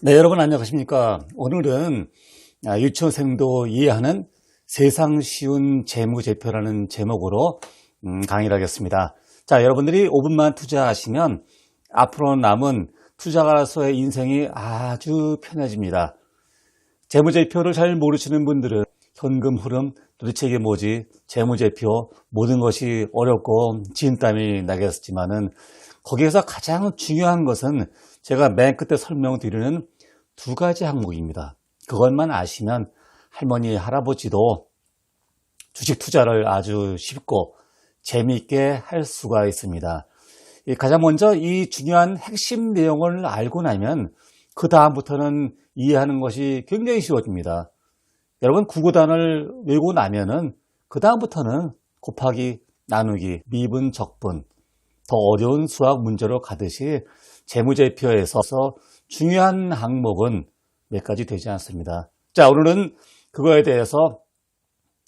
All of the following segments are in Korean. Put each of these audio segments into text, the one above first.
네, 여러분 안녕하십니까? 오늘은 유치원생도 이해하는 세상 쉬운 재무제표라는 제목으로 강의를 하겠습니다. 자, 여러분들이 5분만 투자하시면 앞으로 남은 투자가로서의 인생이 아주 편해집니다. 재무제표를 잘 모르시는 분들은 현금 흐름, 도대체 이게 뭐지? 재무제표, 모든 것이 어렵고 진땀이 나겠지만은 거기에서 가장 중요한 것은 제가 맨 끝에 설명드리는 두 가지 항목입니다. 그것만 아시면 할머니, 할아버지도 주식 투자를 아주 쉽고 재미있게 할 수가 있습니다. 가장 먼저 이 중요한 핵심 내용을 알고 나면 그 다음부터는 이해하는 것이 굉장히 쉬워집니다. 여러분 구구단을 외우고 나면은 그 다음부터는 곱하기, 나누기, 미분, 적분 더 어려운 수학 문제로 가듯이 재무제표에서 중요한 항목은 몇 가지 되지 않습니다. 자, 오늘은 그거에 대해서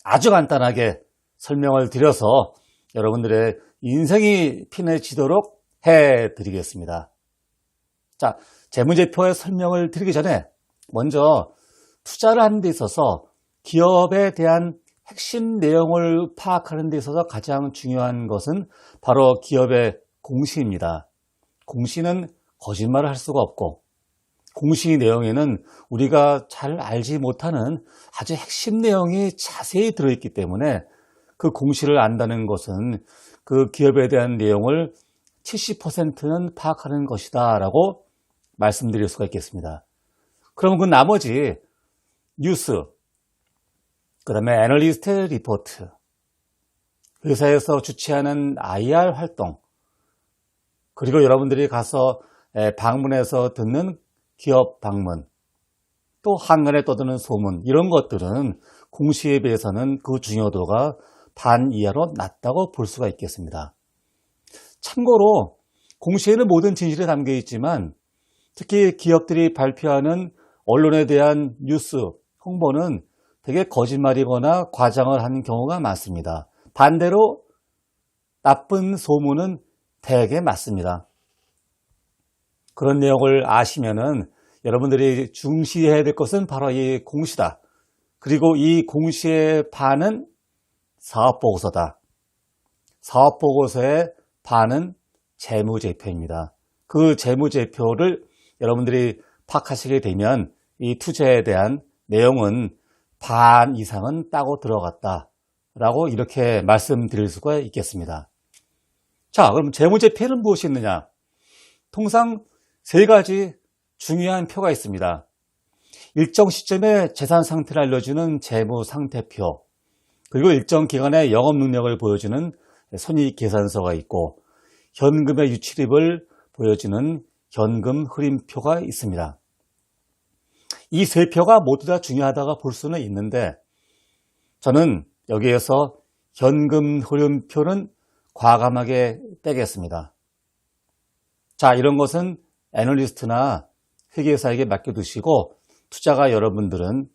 아주 간단하게 설명을 드려서 여러분들의 인생이 편해지도록 해드리겠습니다. 자, 재무제표의 설명을 드리기 전에 먼저 투자를 하는 데 있어서 기업에 대한 핵심 내용을 파악하는 데 있어서 가장 중요한 것은 바로 기업의 공시입니다. 공시는 거짓말을 할 수가 없고 공시 내용에는 우리가 잘 알지 못하는 아주 핵심 내용이 자세히 들어있기 때문에 그 공시를 안다는 것은 그 기업에 대한 내용을 70%는 파악하는 것이다 라고 말씀드릴 수가 있겠습니다. 그럼 그 나머지 뉴스, 그 다음에 애널리스트 리포트, 회사에서 주최하는 IR 활동, 그리고 여러분들이 가서 방문해서 듣는 기업 방문, 또 한간에 떠드는 소문, 이런 것들은 공시에 비해서는 그 중요도가 반 이하로 낮다고 볼 수가 있겠습니다. 참고로 공시에는 모든 진실이 담겨 있지만 특히 기업들이 발표하는 언론에 대한 뉴스, 홍보는 되게 거짓말이거나 과장을 하는 경우가 많습니다. 반대로 나쁜 소문은 대개 맞습니다. 그런 내용을 아시면은 여러분들이 중시해야 될 것은 바로 이 공시다. 그리고 이 공시의 반은 사업보고서다. 사업보고서의 반은 재무제표입니다. 그 재무제표를 여러분들이 파악하시게 되면 이 투자에 대한 내용은 반 이상은 따고 들어갔다라고 이렇게 말씀드릴 수가 있겠습니다. 자, 그럼 재무제표는 무엇이 있느냐? 통상 세 가지 중요한 표가 있습니다. 일정 시점에 재산 상태를 알려주는 재무상태표, 그리고 일정 기간의 영업 능력을 보여주는 손익계산서가 있고 현금의 유출입을 보여주는 현금 흐림표가 있습니다. 이 세 표가 모두 다 중요하다고 볼 수는 있는데 저는 여기에서 현금 흐름표는 과감하게 빼겠습니다. 자, 이런 것은 애널리스트나 회계사에게 맡겨두시고 투자가 여러분들은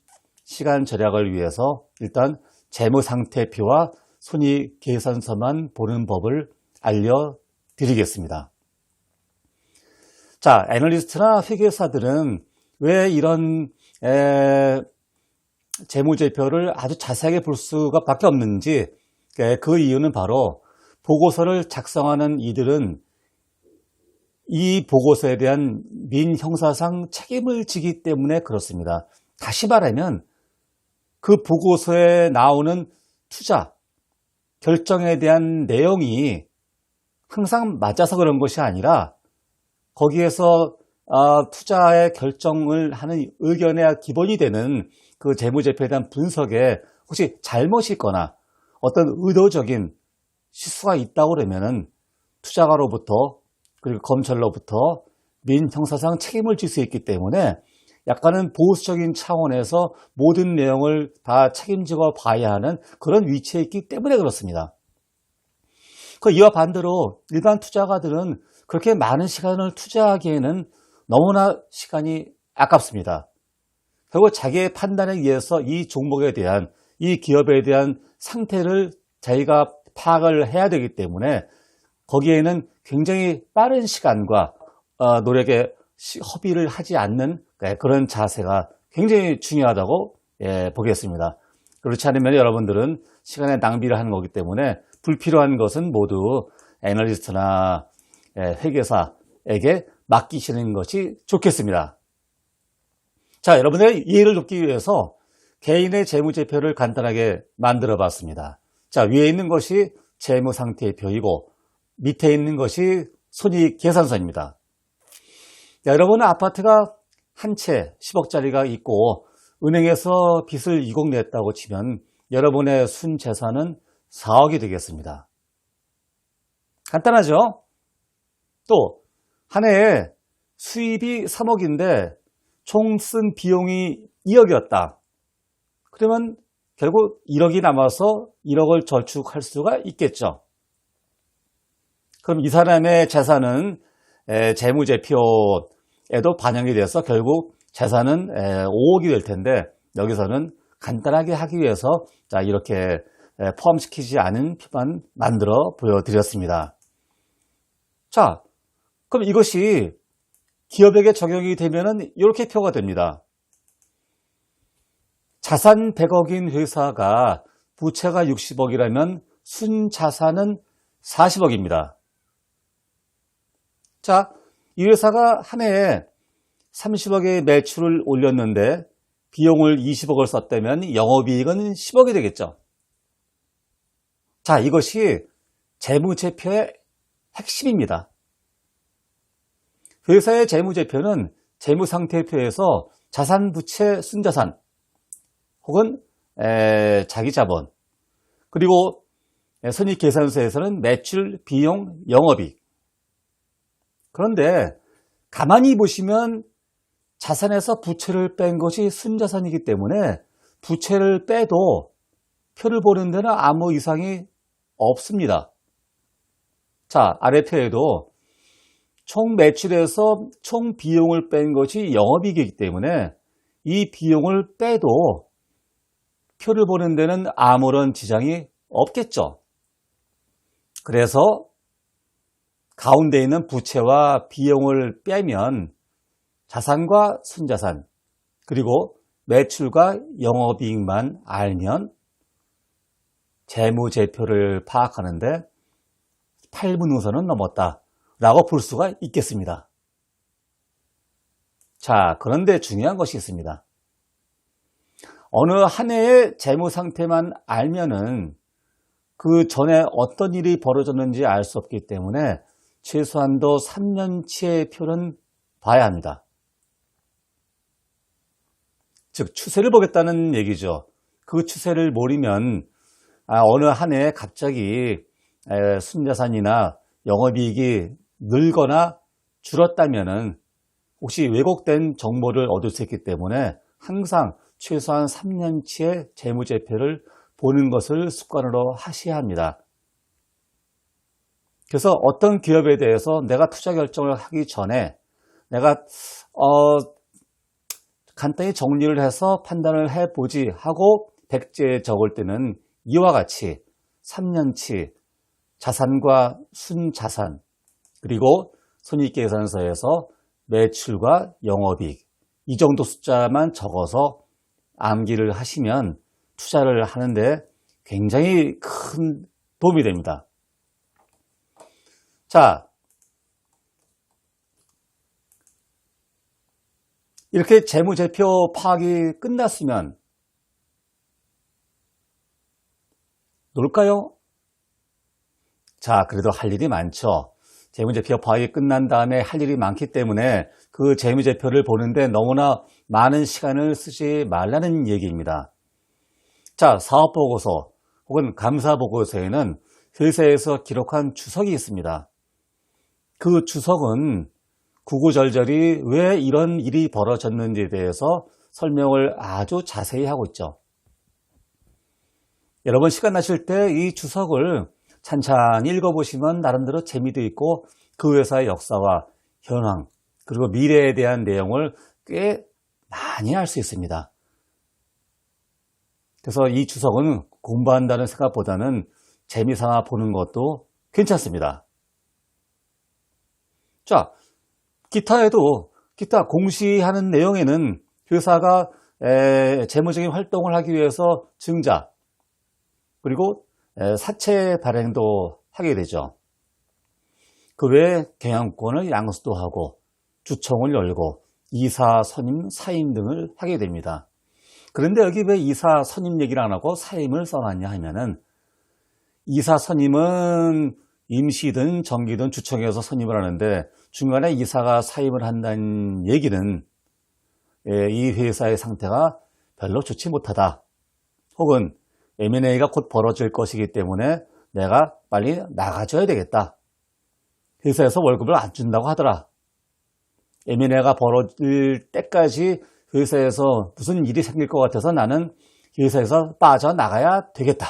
시간 절약을 위해서 일단 재무상태표와 손익계산서만 보는 법을 알려드리겠습니다. 자, 애널리스트나 회계사들은 왜 이런 재무제표를 아주 자세하게 볼 수가 밖에 없는지 그 이유는 바로 보고서를 작성하는 이들은 이 보고서에 대한 민형사상 책임을 지기 때문에 그렇습니다. 다시 말하면 그 보고서에 나오는 투자, 결정에 대한 내용이 항상 맞아서 그런 것이 아니라 거기에서 투자의 결정을 하는 의견의 기본이 되는 그 재무제표에 대한 분석에 혹시 잘못이 있거나 어떤 의도적인 실수가 있다고 그러면은 투자가로부터 그리고 검찰로부터 민형사상 책임을 질 수 있기 때문에 약간은 보수적인 차원에서 모든 내용을 다 책임지고 봐야 하는 그런 위치에 있기 때문에 그렇습니다. 이와 반대로 일반 투자가들은 그렇게 많은 시간을 투자하기에는 너무나 시간이 아깝습니다. 결국 자기의 판단에 의해서 이 종목에 대한, 이 기업에 대한 상태를 자기가 파악을 해야 되기 때문에 거기에는 굉장히 빠른 시간과 노력에 허비를 하지 않는 그런 자세가 굉장히 중요하다고 보겠습니다. 그렇지 않으면 여러분들은 시간의 낭비를 하는 거기 때문에 불필요한 것은 모두 애널리스트나 회계사에게 맡기시는 것이 좋겠습니다. 자, 여러분의 이해를 돕기 위해서 개인의 재무제표를 간단하게 만들어 봤습니다. 자, 위에 있는 것이 재무상태표이고 밑에 있는 것이 손익계산서입니다. 여러분은 아파트가 한 채 10억짜리가 있고 은행에서 빚을 2억 냈다고 치면 여러분의 순재산은 4억이 되겠습니다. 간단하죠? 또 한 해에 수입이 3억인데 총 쓴 비용이 2억이었다. 그러면 결국 1억이 남아서 1억을 저축할 수가 있겠죠. 그럼 이 사람의 재산은 재무제표에도 반영이 돼서 결국 재산은 5억이 될 텐데 여기서는 간단하게 하기 위해서 자, 이렇게 포함시키지 않은 표만 만들어 보여드렸습니다. 자, 그럼 이것이 기업에게 적용이 되면은 이렇게 표가 됩니다. 자산 100억인 회사가 부채가 60억이라면 순자산은 40억입니다. 자, 이 회사가 한 해에 30억의 매출을 올렸는데 비용을 20억을 썼다면 영업이익은 10억이 되겠죠. 자, 이것이 재무제표의 핵심입니다. 회사의 재무제표는 재무상태표에서 자산, 부채, 순자산 혹은 자기자본 그리고 손익계산서에서는 매출, 비용, 영업이익. 그런데 가만히 보시면 자산에서 부채를 뺀 것이 순자산이기 때문에 부채를 빼도 표를 보는 데는 아무 이상이 없습니다. 자, 아래 표에도 총 매출에서 총 비용을 뺀 것이 영업이익이기 때문에 이 비용을 빼도 표를 보는 데는 아무런 지장이 없겠죠. 그래서 가운데 있는 부채와 비용을 빼면 자산과 순자산 그리고 매출과 영업이익만 알면 재무제표를 파악하는데 8분능선은 넘었다 라고 볼 수가 있겠습니다. 자, 그런데 중요한 것이 있습니다. 어느 한 해의 재무 상태만 알면은 그 전에 어떤 일이 벌어졌는지 알 수 없기 때문에 최소한도 3년치의 표는 봐야 합니다. 즉 추세를 보겠다는 얘기죠. 그 추세를 모르면 어느 한 해에 갑자기 순자산이나 영업이익이 늘거나 줄었다면은 혹시 왜곡된 정보를 얻을 수 있기 때문에 항상 최소한 3년치의 재무제표를 보는 것을 습관으로 하셔야 합니다. 그래서 어떤 기업에 대해서 내가 투자 결정을 하기 전에 내가 간단히 정리를 해서 판단을 해보지 하고 백지에 적을 때는 이와 같이 3년치 자산과 순자산 그리고 손익계산서에서 매출과 영업이익 이 정도 숫자만 적어서 암기를 하시면 투자를 하는데 굉장히 큰 도움이 됩니다. 자, 이렇게 재무제표 파악이 끝났으면 놀까요? 자, 그래도 할 일이 많죠. 재무제표 파악이 끝난 다음에 할 일이 많기 때문에 그 재무제표를 보는데 너무나 많은 시간을 쓰지 말라는 얘기입니다. 자, 사업보고서 혹은 감사보고서에는 회사에서 기록한 주석이 있습니다. 그 주석은 구구절절히 왜 이런 일이 벌어졌는지에 대해서 설명을 아주 자세히 하고 있죠. 여러분 시간 나실 때 이 주석을 찬찬히 읽어보시면 나름대로 재미도 있고 그 회사의 역사와 현황 그리고 미래에 대한 내용을 꽤 많이 알 수 있습니다. 그래서 이 주석은 공부한다는 생각보다는 재미삼아 보는 것도 괜찮습니다. 자, 기타에도 기타 공시하는 내용에는 회사가 재무적인 활동을 하기 위해서 증자 그리고 사채 발행도 하게 되죠. 그 외에 경영권을 양수도 하고 주총을 열고 이사, 선임, 사임 등을 하게 됩니다. 그런데 여기 왜 이사, 선임 얘기를 안 하고 사임을 써놨냐 하면은 이사, 선임은 임시든 정기든 주총에서 선임을 하는데 중간에 이사가 사임을 한다는 얘기는 이 회사의 상태가 별로 좋지 못하다. 혹은 M&A가 곧 벌어질 것이기 때문에 내가 빨리 나가줘야 되겠다. 회사에서 월급을 안 준다고 하더라. M&A가 벌어질 때까지 회사에서 무슨 일이 생길 것 같아서 나는 회사에서 빠져나가야 되겠다.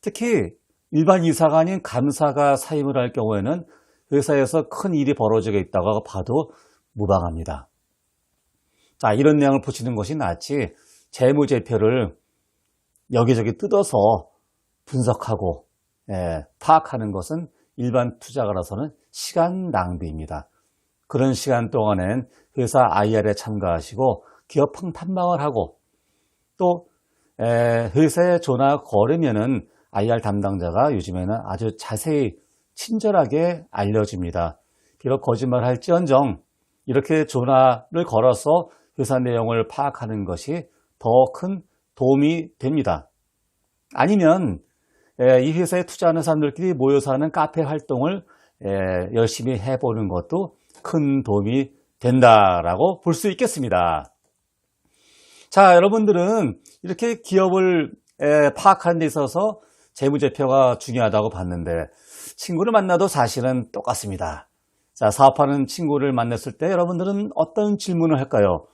특히 일반 이사가 아닌 감사가 사임을 할 경우에는 회사에서 큰 일이 벌어지게 있다고 봐도 무방합니다. 자, 이런 내용을 보시는 것이 낫지 재무제표를 여기저기 뜯어서 분석하고 파악하는 것은 일반 투자가라서는 시간 낭비입니다. 그런 시간 동안엔 회사 IR에 참가하시고 기업 탐방을 하고 또 회사에 전화 걸으면은 IR 담당자가 요즘에는 아주 자세히 친절하게 알려줍니다. 비록 거짓말할지언정 이렇게 전화를 걸어서 회사 내용을 파악하는 것이 더 큰 도움이 됩니다. 아니면 이 회사에 투자하는 사람들끼리 모여서 하는 카페 활동을 열심히 해보는 것도 큰 도움이 된다라고 볼 수 있겠습니다. 자, 여러분들은 이렇게 기업을 파악하는 데 있어서 재무제표가 중요하다고 봤는데 친구를 만나도 사실은 똑같습니다. 자, 사업하는 친구를 만났을 때 여러분들은 어떤 질문을 할까요?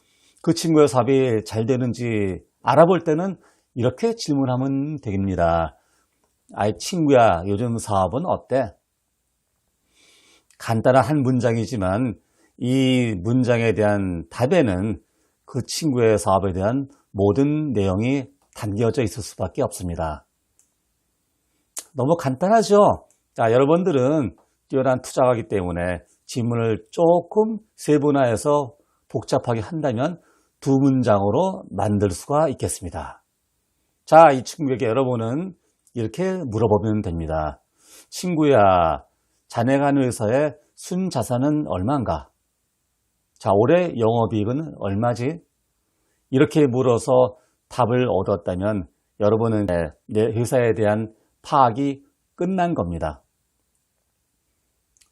그 친구의 사업이 잘 되는지 알아볼 때는 이렇게 질문하면 됩니다. 아이 친구야, 요즘 사업은 어때? 간단한 한 문장이지만 이 문장에 대한 답에는 그 친구의 사업에 대한 모든 내용이 담겨져 있을 수밖에 없습니다. 너무 간단하죠? 자, 여러분들은 뛰어난 투자가이기 때문에 질문을 조금 세분화해서 복잡하게 한다면 두 문장으로 만들 수가 있겠습니다. 자, 이 친구에게 여러분은 이렇게 물어보면 됩니다. 친구야, 자네가 하는 회사의 순자산은 얼마인가? 자, 올해 영업이익은 얼마지? 이렇게 물어서 답을 얻었다면 여러분은 내 회사에 대한 파악이 끝난 겁니다.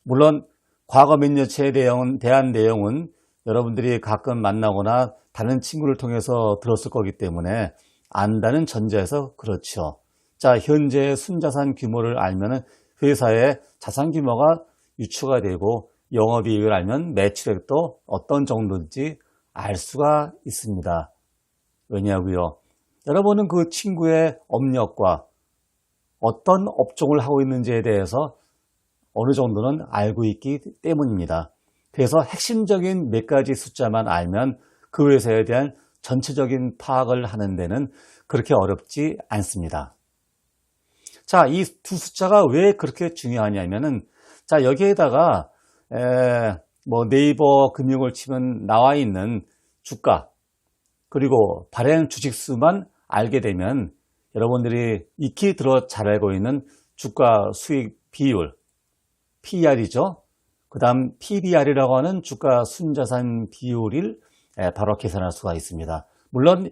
물론 과거 몇 년치에 대한 내용은 여러분들이 가끔 만나거나 다른 친구를 통해서 들었을 거기 때문에 안다는 전제에서 그렇죠. 자, 현재 순자산 규모를 알면 회사의 자산 규모가 유추가 되고 영업이익을 알면 매출액도 어떤 정도인지 알 수가 있습니다. 왜냐고요? 여러분은 그 친구의 업력과 어떤 업종을 하고 있는지에 대해서 어느 정도는 알고 있기 때문입니다. 그래서 핵심적인 몇 가지 숫자만 알면 그 회사에 대한 전체적인 파악을 하는 데는 그렇게 어렵지 않습니다. 자, 이 두 숫자가 왜 그렇게 중요하냐면은 자, 여기에다가 네이버 금융을 치면 나와 있는 주가 그리고 발행 주식수만 알게 되면 여러분들이 익히 들어 잘 알고 있는 주가 수익 비율 PER이죠. 그 다음 PBR이라고 하는 주가 순자산 비율을 바로 계산할 수가 있습니다. 물론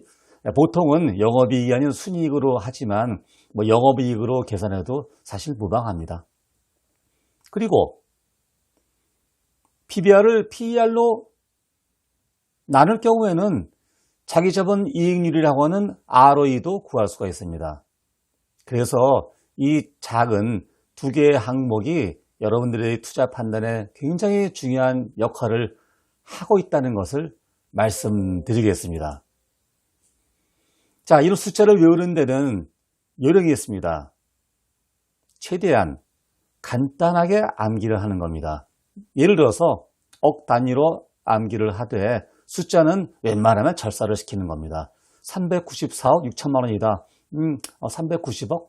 보통은 영업이익이 아닌 순이익으로 하지만 영업이익으로 계산해도 사실 무방합니다. 그리고 PBR을 PER로 나눌 경우에는 자기 자본 이익률이라고 하는 ROE도 구할 수가 있습니다. 그래서 이 작은 두 개의 항목이 여러분들의 투자 판단에 굉장히 중요한 역할을 하고 있다는 것을 말씀드리겠습니다. 자, 이런 숫자를 외우는 데는 요령이 있습니다. 최대한 간단하게 암기를 하는 겁니다. 예를 들어서 억 단위로 암기를 하되 숫자는 웬만하면 절사를 시키는 겁니다. 394억 6천만 원이다. 390억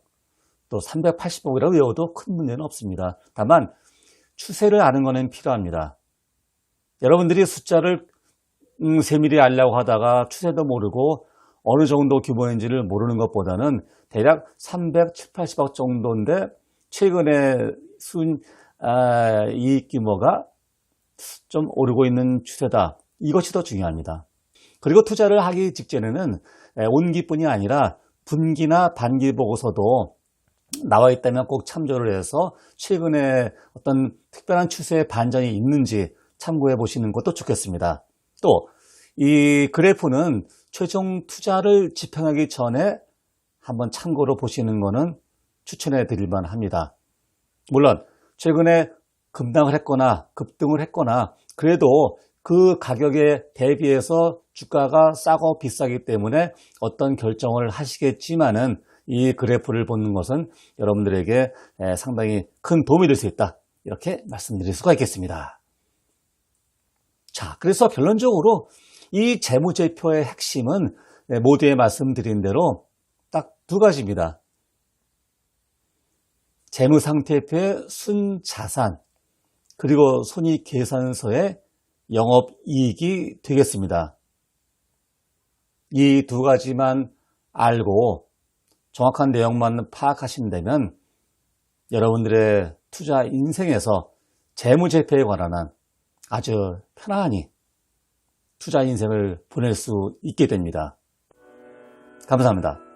또 380억이라고 외워도 큰 문제는 없습니다. 다만 추세를 아는 것은 필요합니다. 여러분들이 숫자를 세밀히 알려고 하다가 추세도 모르고 어느 정도 규모인지를 모르는 것보다는 대략 370, 80억 정도인데 최근에 이익 규모가 좀 오르고 있는 추세다. 이것이 더 중요합니다. 그리고 투자를 하기 직전에는 온기뿐이 아니라 분기나 반기 보고서도 나와 있다면 꼭 참조를 해서 최근에 어떤 특별한 추세의 반전이 있는지 참고해 보시는 것도 좋겠습니다. 또 이 그래프는 최종 투자를 집행하기 전에 한번 참고로 보시는 것은 추천해 드릴 만합니다. 물론 최근에 급락을 했거나 급등을 했거나 그래도 그 가격에 대비해서 주가가 싸고 비싸기 때문에 어떤 결정을 하시겠지만은 이 그래프를 보는 것은 여러분들에게 상당히 큰 도움이 될 수 있다. 이렇게 말씀드릴 수가 있겠습니다. 자, 그래서 결론적으로 이 재무제표의 핵심은 모두에 말씀드린 대로 딱 두 가지입니다. 재무상태표의 순자산, 그리고 손익계산서의 영업이익이 되겠습니다. 이 두 가지만 알고 정확한 내용만 파악하신다면 여러분들의 투자 인생에서 재무제표에 관한 한 아주 편안히 투자 인생을 보낼 수 있게 됩니다. 감사합니다.